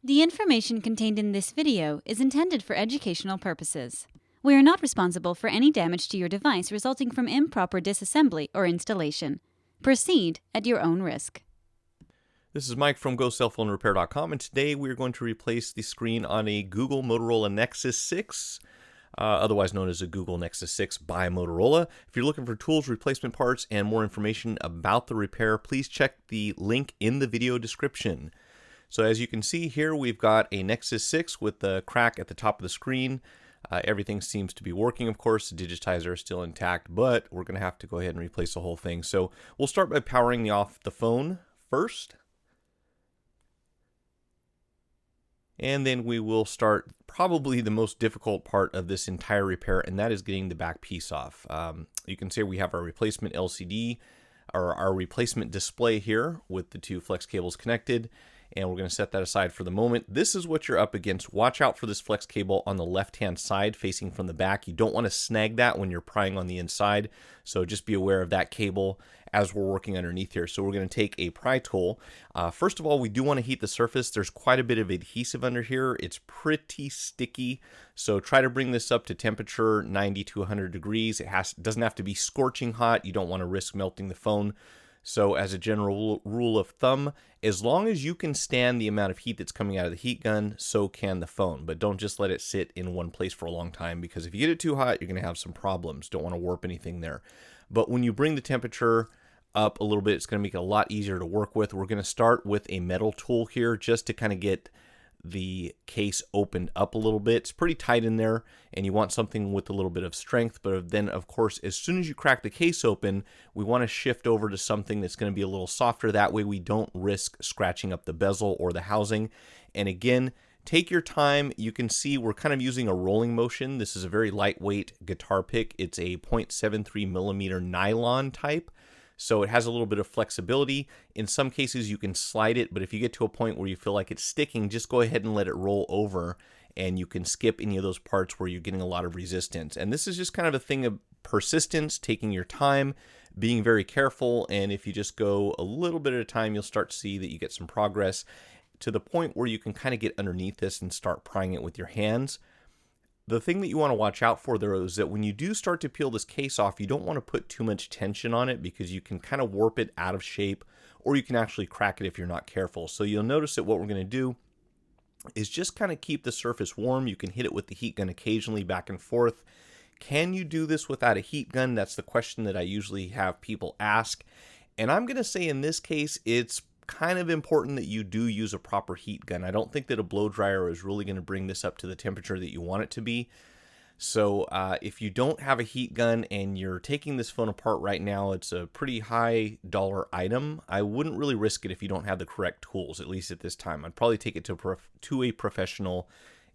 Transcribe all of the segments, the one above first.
The information contained in this video is intended for educational purposes. We are not responsible for any damage to your device resulting from improper disassembly or installation. Proceed at your own risk. This is Mike from GoCellPhoneRepair.com, and today we're going to replace the screen on a Google Motorola Nexus 6, otherwise known as a Google Nexus 6 by Motorola. If you're looking for tools, replacement parts, and more information about the repair, please check the link in the video description. So as you can see here, we've got a Nexus 6 with the crack at the top of the screen. Everything seems to be working, of course. The digitizer is still intact, but we're going to have to go ahead and replace the whole thing. So we'll start by powering off the phone first. And then we will start probably the most difficult part of this entire repair, and that is getting the back piece off. You can see we have our replacement LCD, or our replacement display here with the two flex cables connected. And we're going to set that aside for the moment. This is what you're up against. Watch out for this flex cable on the left-hand side facing from the back. You don't want to snag that when you're prying on the inside. So just be aware of that cable as we're working underneath here. So we're going to take a pry tool. First of all, we do want to heat the surface. There's quite a bit of adhesive under here. It's pretty sticky. So try to bring this up to temperature 90 to 100 degrees. It doesn't have to be scorching hot. You don't want to risk melting the phone. So as a general rule of thumb, as long as you can stand the amount of heat that's coming out of the heat gun, so can the phone. But don't just let it sit in one place for a long time, because if you get it too hot, you're going to have some problems. Don't want to warp anything there. But when you bring the temperature up a little bit, it's going to make it a lot easier to work with. We're going to start with a metal tool here just to kind of get the case opened up a little bit. It's pretty tight in there, and you want something with a little bit of strength. But then, of course, as soon as you crack the case open, we want to shift over to something that's going to be a little softer. That way we don't risk scratching up the bezel or the housing. And again, take your time. You can see we're kind of using a rolling motion. This is a very lightweight guitar pick. It's a 0.73 millimeter nylon type. So it has a little bit of flexibility. In some cases you can slide it, but if you get to a point where you feel like it's sticking, just go ahead and let it roll over, and you can skip any of those parts where you're getting a lot of resistance. And this is just kind of a thing of persistence, taking your time, being very careful, and if you just go a little bit at a time, you'll start to see that you get some progress to the point where you can kind of get underneath this and start prying it with your hands. The thing that you want to watch out for, though, is that when you do start to peel this case off, you don't want to put too much tension on it, because you can kind of warp it out of shape, or you can actually crack it if you're not careful. So you'll notice that what we're going to do is just kind of keep the surface warm. You can hit it with the heat gun occasionally back and forth. Can you do this without a heat gun? That's the question that I usually have people ask. And I'm going to say in this case, it's kind of important that you do use a proper heat gun. I don't think that a blow dryer is really going to bring this up to the temperature that you want it to be. So if you don't have a heat gun and you're taking this phone apart right now, it's a pretty high dollar item. I wouldn't really risk it if you don't have the correct tools, at least at this time. I'd probably take it to a professional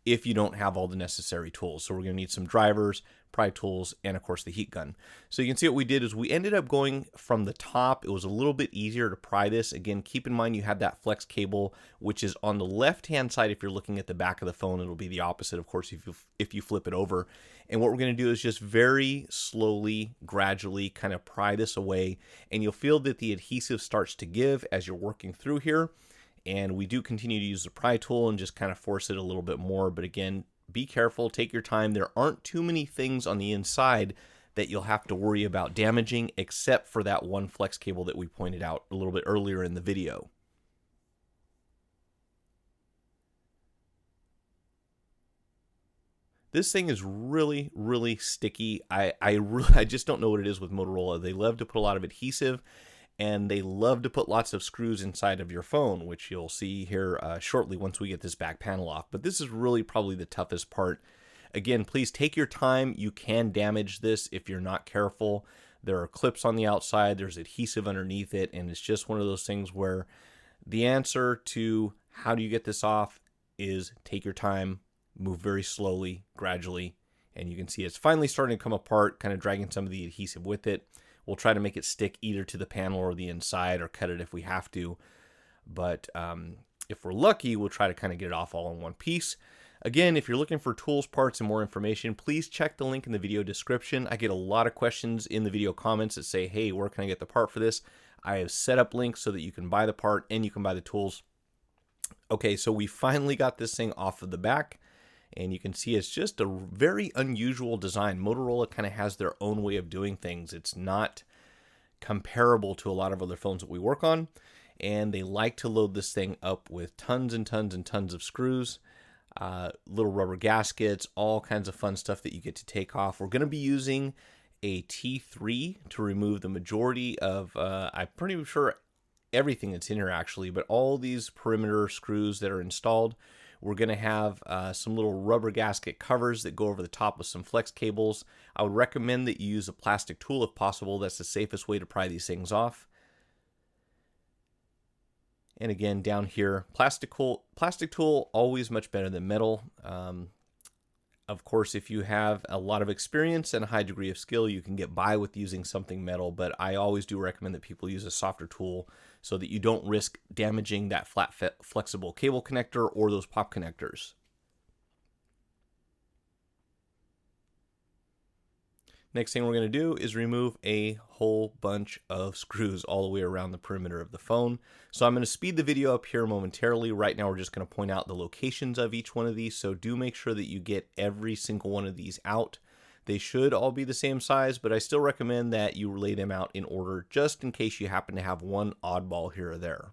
if you don't have all the necessary tools. So we're going to need some drivers, pry tools, and of course the heat gun. So you can see what we did is we ended up going from the top. It was a little bit easier to pry this. Again, keep in mind you have that flex cable, which is on the left-hand side. If you're looking at the back of the phone, it'll be the opposite, of course, if you flip it over. And what we're going to do is just very slowly, gradually kind of pry this away, and you'll feel that the adhesive starts to give as you're working through here. And we do continue to use the pry tool and just kind of force it a little bit more. But again, be careful, take your time. There aren't too many things on the inside that you'll have to worry about damaging, except for that one flex cable that we pointed out a little bit earlier in the video. This thing is really, really sticky. I just don't know what it is with Motorola. They love to put a lot of adhesive, and they love to put lots of screws inside of your phone, which you'll see here shortly once we get this back panel off. But this is really probably the toughest part. Again, please take your time. You can damage this if you're not careful. There are clips on the outside. There's adhesive underneath it. And it's just one of those things where the answer to how do you get this off is take your time, move very slowly, gradually. And you can see it's finally starting to come apart, kind of dragging some of the adhesive with it. We'll try to make it stick either to the panel or the inside, or cut it if we have to. But if we're lucky, we'll try to kind of get it off all in one piece. Again, if you're looking for tools, parts, and more information, please check the link in the video description. I get a lot of questions in the video comments that say, hey, where can I get the part for this? I have set up links so that you can buy the part and you can buy the tools. Okay, so we finally got this thing off of the back, and you can see it's just a very unusual design. Motorola kind of has their own way of doing things. It's not comparable to a lot of other phones that we work on, and they like to load this thing up with tons and tons and tons of screws, little rubber gaskets, all kinds of fun stuff that you get to take off. We're going to be using a T3 to remove the majority of, I'm pretty sure everything that's in here actually, but all these perimeter screws that are installed. We're going to have some little rubber gasket covers that go over the top with some flex cables. I would recommend that you use a plastic tool if possible. That's the safest way to pry these things off. And again, down here, plastic tool, always much better than metal. Of course, if you have a lot of experience and a high degree of skill, you can get by with using something metal, but I always do recommend that people use a softer tool so that you don't risk damaging that flat flexible cable connector or those pop connectors. Next thing we're going to do is remove a whole bunch of screws all the way around the perimeter of the phone. So I'm going to speed the video up here momentarily. Right now we're just going to point out the locations of each one of these, so do make sure that you get every single one of these out. They should all be the same size, but I still recommend that you lay them out in order just in case you happen to have one oddball here or there.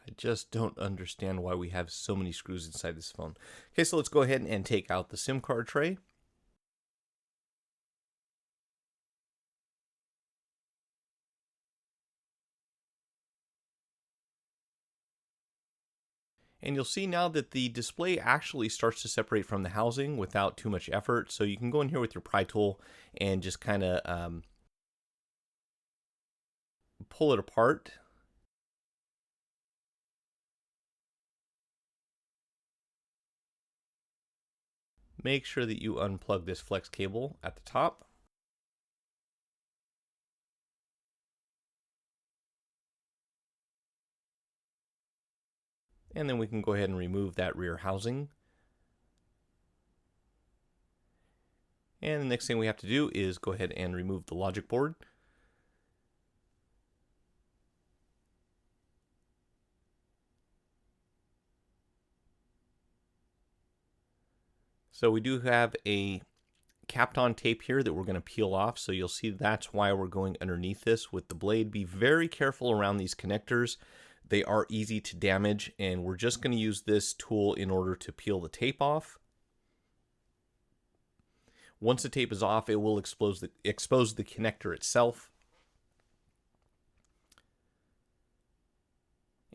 I just don't understand why we have so many screws inside this phone. Okay, so let's go ahead and take out the SIM card tray. And you'll see now that the display actually starts to separate from the housing without too much effort. So you can go in here with your pry tool and just kind of pull it apart. Make sure that you unplug this flex cable at the top. And then we can go ahead and remove that rear housing. And the next thing we have to do is go ahead and remove the logic board. So we do have a capped on tape here that we're going to peel off. So you'll see that's why we're going underneath this with the blade. Be very careful around these connectors. They are easy to damage, and we're just going to use this tool in order to peel the tape off. Once the tape is off, it will expose the connector itself.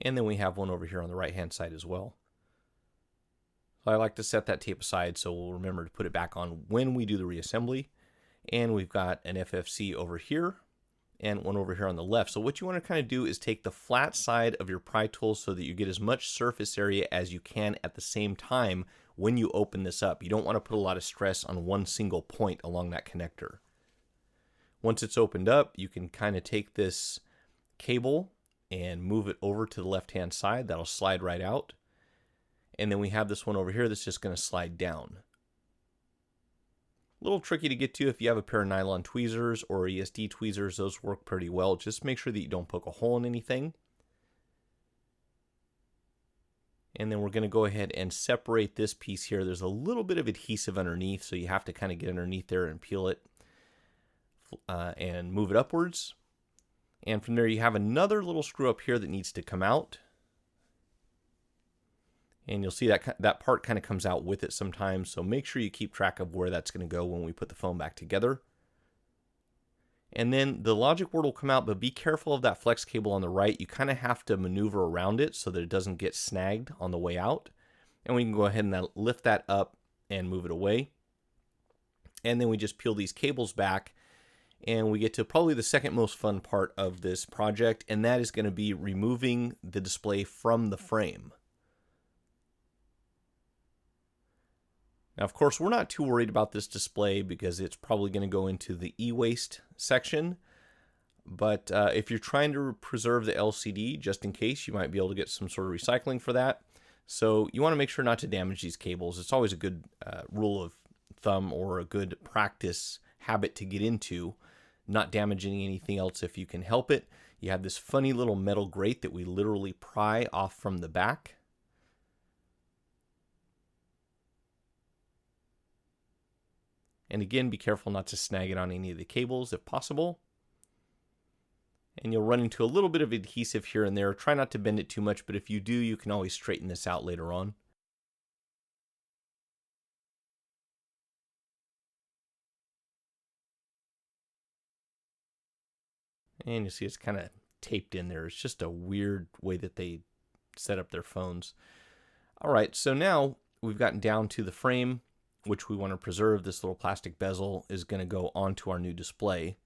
And then we have one over here on the right hand side as well. So I like to set that tape aside so we'll remember to put it back on when we do the reassembly. And we've got an FFC over here and one over here on the left. So what you want to kind of do is take the flat side of your pry tool so that you get as much surface area as you can at the same time when you open this up. You don't want to put a lot of stress on one single point along that connector. Once it's opened up, you can kind of take this cable and move it over to the left-hand side. That'll slide right out. And then we have this one over here that's just going to slide down. A little tricky to get to if you have a pair of nylon tweezers or ESD tweezers. Those work pretty well. Just make sure that you don't poke a hole in anything. And then we're going to go ahead and separate this piece here. There's a little bit of adhesive underneath, so you have to kind of get underneath there and peel it and move it upwards. And from there you have another little screw up here that needs to come out. And you'll see that part kind of comes out with it sometimes, so make sure you keep track of where that's going to go when we put the phone back together. And then the logic word will come out, but be careful of that flex cable on the right. You kind of have to maneuver around it so that it doesn't get snagged on the way out. And we can go ahead and lift that up and move it away. And then we just peel these cables back, and we get to probably the second most fun part of this project, and that is going to be removing the display from the frame. Now, of course, we're not too worried about this display because it's probably going to go into the e-waste section. But if you're trying to preserve the LCD, just in case, you might be able to get some sort of recycling for that. So you want to make sure not to damage these cables. It's always a good rule of thumb or a good practice habit to get into, not damaging anything else if you can help it. You have this funny little metal grate that we literally pry off from the back. And again, be careful not to snag it on any of the cables if possible. And you'll run into a little bit of adhesive here and there. Try not to bend it too much, but if you do, you can always straighten this out later on. And you see it's kind of taped in there. It's just a weird way that they set up their phones. All right, so now we've gotten down to the frame, which we want to preserve. This little plastic bezel is going to go onto our new display.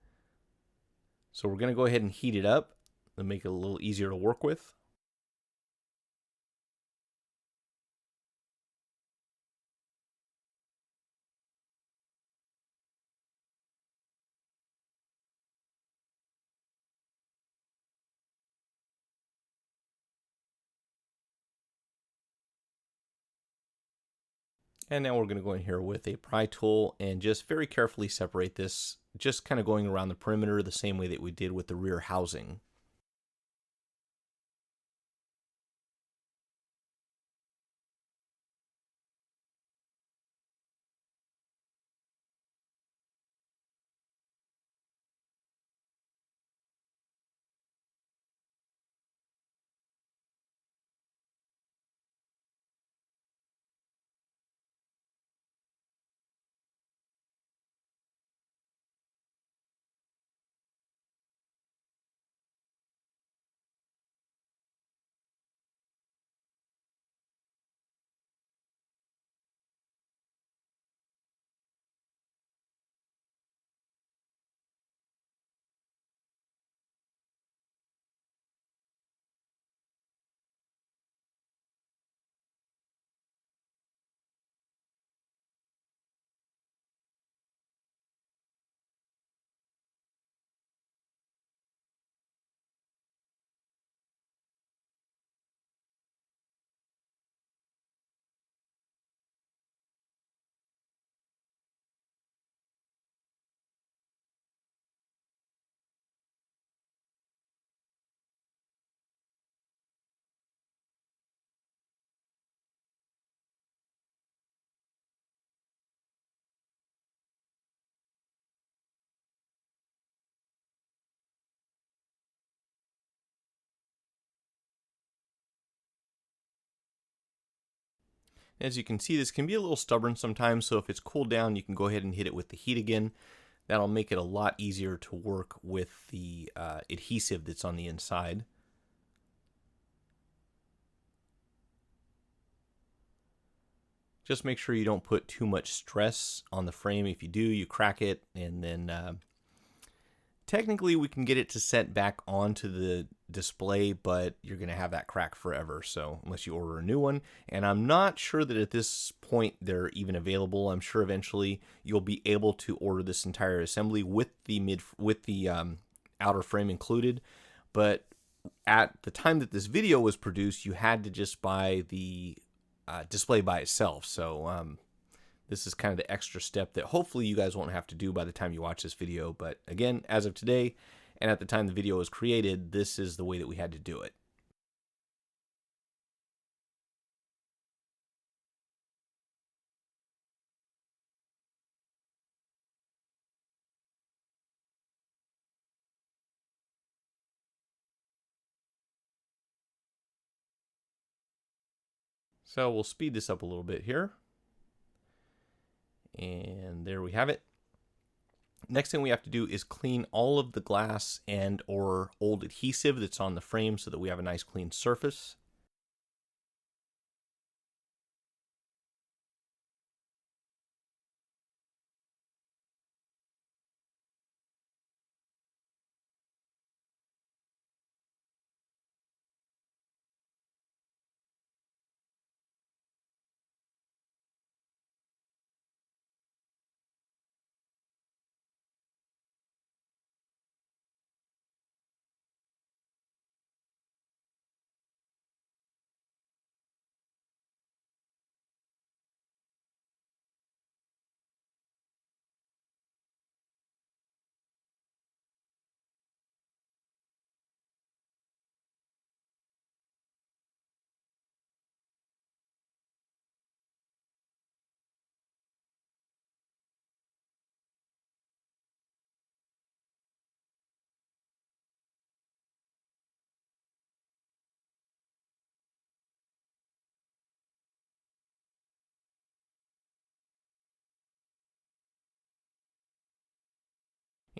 So we're going to go ahead and heat it up and make it a little easier to work with. And now we're going to go in here with a pry tool and just very carefully separate this, just kind of going around the perimeter the same way that we did with the rear housing. As you can see, this can be a little stubborn sometimes, so if it's cooled down, you can go ahead and hit it with the heat again. That'll make it a lot easier to work with the adhesive that's on the inside. Just make sure you don't put too much stress on the frame. If you do, you crack it, and then technically we can get it to set back onto the display, but you're going to have that crack forever, so unless you order a new one. And I'm not sure that at this point they're even available. I'm sure eventually you'll be able to order this entire assembly with the outer frame included, but at the time that this video was produced, you had to just buy the display by itself. So this is kind of the extra step that hopefully you guys won't have to do by the time you watch this video. But again, as of today, and at the time the video was created, this is the way that we had to do it. So we'll speed this up a little bit here. And there we have it. Next thing we have to do is clean all of the glass and or old adhesive that's on the frame so that we have a nice clean surface.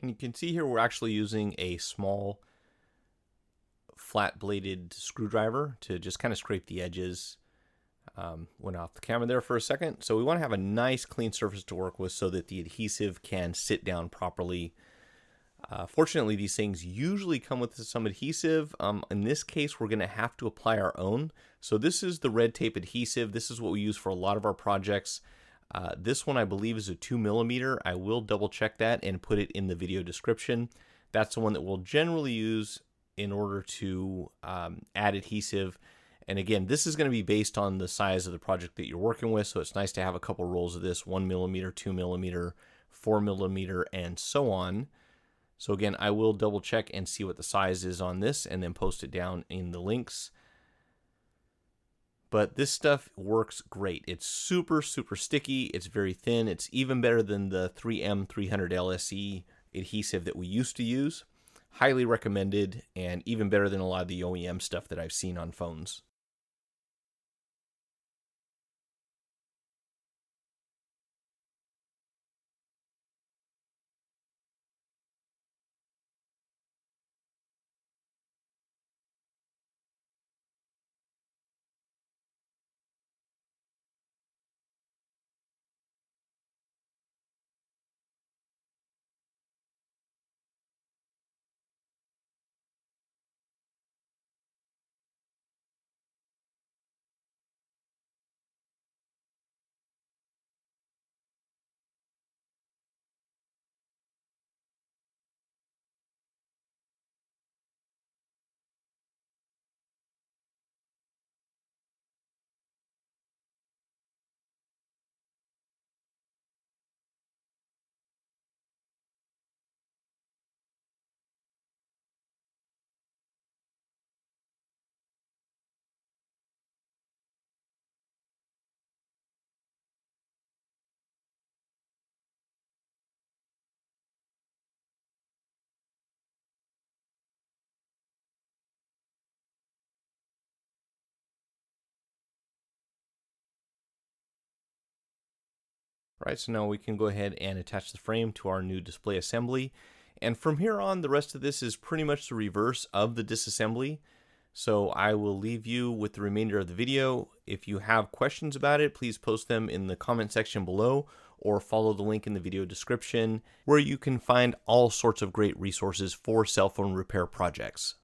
And you can see here we're actually using a small flat bladed screwdriver to just kind of scrape the edges. Went off the camera there for a second. So we want to have a nice clean surface to work with so that the adhesive can sit down properly. Fortunately, these things usually come with some adhesive. In this case, we're going to have to apply our own. So this is the red tape adhesive. This is what we use for a lot of our projects. This one I believe is a 2mm. I will double check that and put it in the video description. That's the one that we'll generally use in order to add adhesive. And again, this is going to be based on the size of the project that you're working with. So it's nice to have a couple rolls of this, 1mm, 2mm, 4mm, and so on. So again, I will double check and see what the size is on this and then post it down in the links. But this stuff works great. It's super, super sticky. It's very thin. It's even better than the 3M 300 LSE adhesive that we used to use. Highly recommended, and even better than a lot of the OEM stuff that I've seen on phones. Right, so now we can go ahead and attach the frame to our new display assembly. And from here on, the rest of this is pretty much the reverse of the disassembly. So I will leave you with the remainder of the video. If you have questions about it, please post them in the comment section below or follow the link in the video description where you can find all sorts of great resources for cell phone repair projects.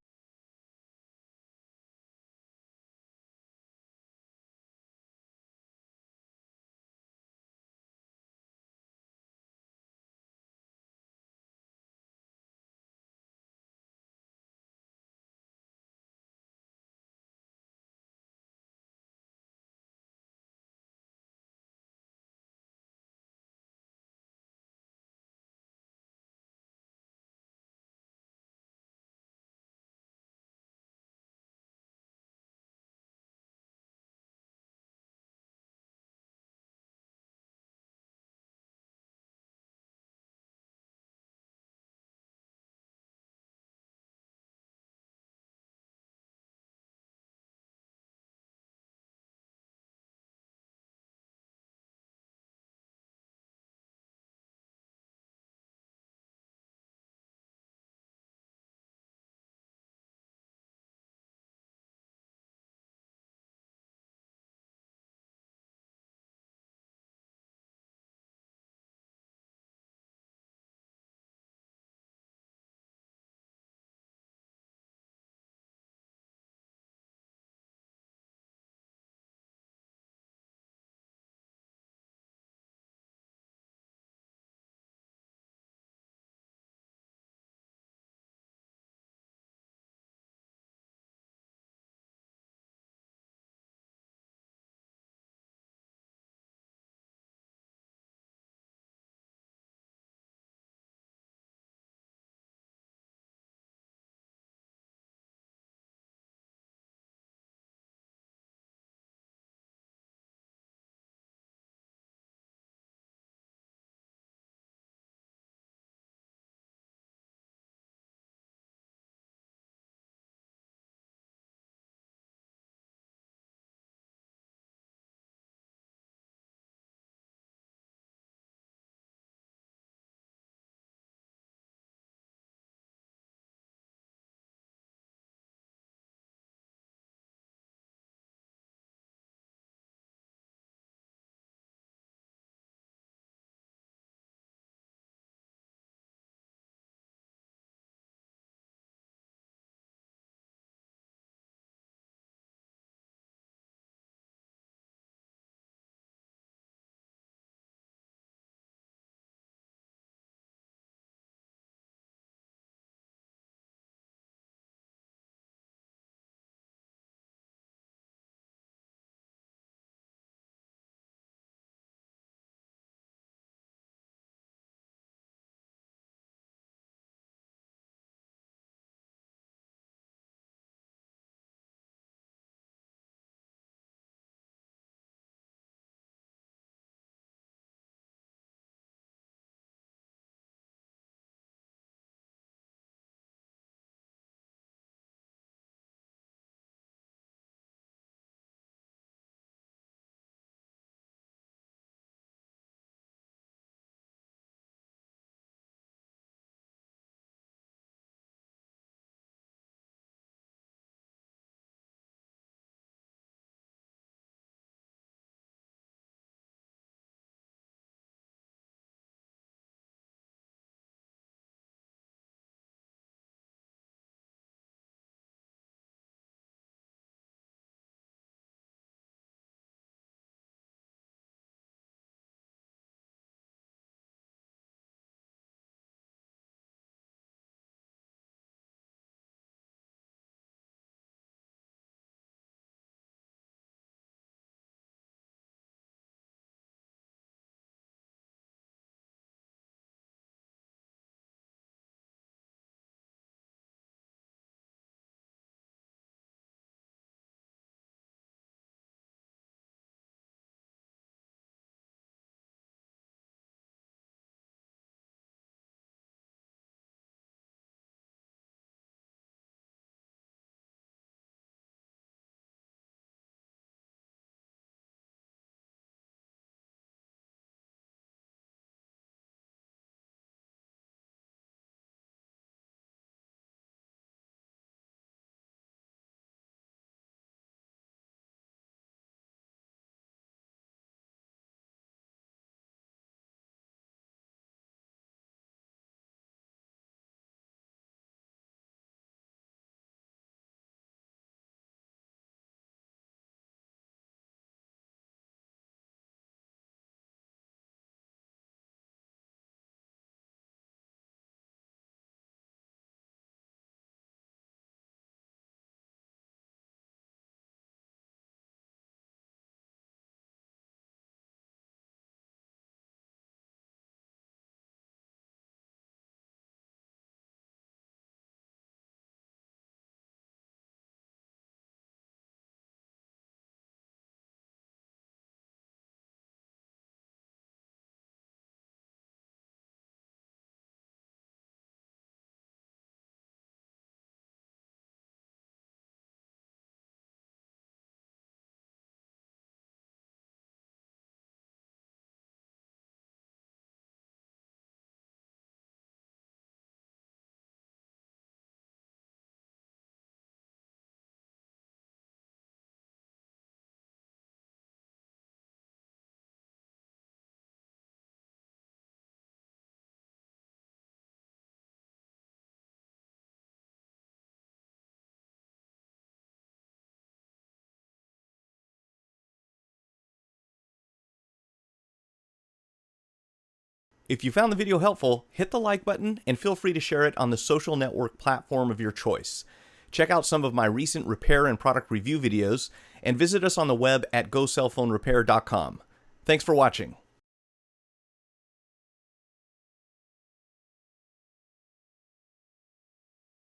If you found the video helpful, hit the like button and feel free to share it on the social network platform of your choice. Check out some of my recent repair and product review videos and visit us on the web at gocellphonerepair.com. Thanks for watching.